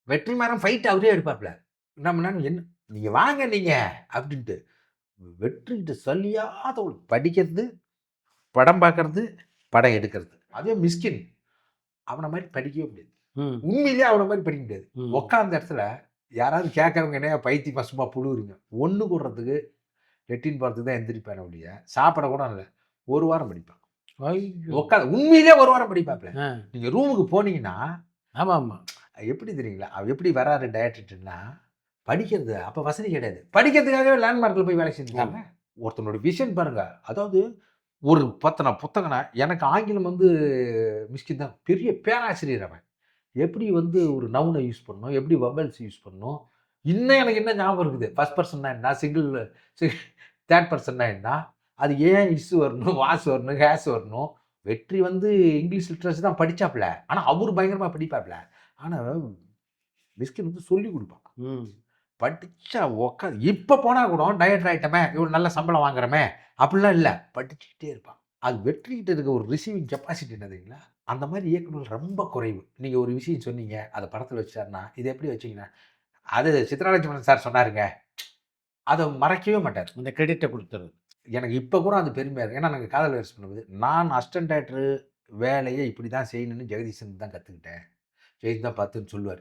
Vetrimaaran fight அவரே எடுப்பாப்ல. நம்ம என்ன நீங்க வாங்க நீங்க அப்படின்ட்டு. வெற்றிகிட்ட சலியாத ஒரு படிக்கிறது, படம் பார்க்கறது, படம் எடுக்கிறது. அதே மிஸ்கின். அவன மாரி படிக்கவே முடியாது. உண்மையிலேயே அவன மாரி படிக்க முடியாது. உட்கார்ந்த இடத்துல யாராவது கேட்கறவங்க என்னையா பைத்தியமா சும்மா புழுவுறீங்க. ஒண்ணு கூடுறதுக்கு லெட்டின் போறதுக்கு தான் எந்திரிப்பேனே ஒழிய, சாப்பிட கூட இல்ல. 1 வாரம் படிப்பேன். உட்காந்து உண்மையிலேயே 1 வாரம் படிப்பாப்ல. நீங்க ரூமுக்கு போனீங்கன்னா, ஆமாமா. எப்படி தெரியுங்களா? அவர் எப்படி வராரு டைரக்டர்னா, படிக்கிறது அப்ப வசதி கிடையாது. படிக்கிறதுக்காகவே லேண்ட்மார்க்ல போய் வேலை செஞ்சுட்டாங்க. ஒருத்தனோட விஷன் பாருங்க. அதாவது ஒரு பத்தின புத்தகம்னா எனக்கு ஆங்கிலம் வந்து மிஸ்கின் தான் பெரிய பேராசிரியர் அவன். எப்படி வந்து ஒரு நவுன யூஸ் பண்ணணும், எப்படி வவல்ஸ் யூஸ் பண்ணணும். இன்னும் எனக்கு என்ன ஞாபகம் இருக்குது. ஃபர்ஸ்ட் பெர்சன்னா என்ன, தேர்ட் பெர்சன்னா என்ன, அது ஏன் இஸ் வரணும், வாஸ் வரணும், ஹேஸ் வரணும். வெற்றி வந்து இங்கிலீஷ் லிட்ரேச்சர் தான் படிச்சாப்ல. ஆனா அவரு பயங்கரமா படிப்பாப்ல. ஆனா மிஸ்கின் வந்து சொல்லிக் குடுப்பான். படிச்சா உட்காந்து இப்ப போனா கூட டைரக்டர் ஆயிட்டமே, இவ்வளவு நல்ல சம்பளம் வாங்குறமே அப்படிலாம் இல்ல. படிச்சுக்கிட்டே இருப்பான். அது வெற்றிகிட்ட இருக்க ஒரு ரிசீவிங் கெப்பாசிட்டி என்ன தெரியுங்களா? அந்த மாரி இயக்குனர்கள் ரொம்ப குறைவு. நீங்க ஒரு விஷயம் சொன்னீங்க, அத படத்துல வச்சுட்டாருன்னா, இத எப்படி வச்சீங்கன்னா, அது சித்ராலட்சுமணன் சார் சொன்னாருங்க. அத மறைக்கவே மாட்டாரு. அந்த கிரெடிட்ட குடுத்துறது. எனக்கு இப்ப கூட அது பெருமையா இருக்கு. ஏன்னா நாங்க காதல் வாரிசு பண்ணும்போது, நான் அசிஸ்டன்ட் டைரக்டர் வேலைய இப்படி தான் செய்யணும்னு ஜெகதீசன் தான் கத்துக்கிட்டேன். ஜெயந்த் தான் பார்த்துன்னு சொல்லுவாரு.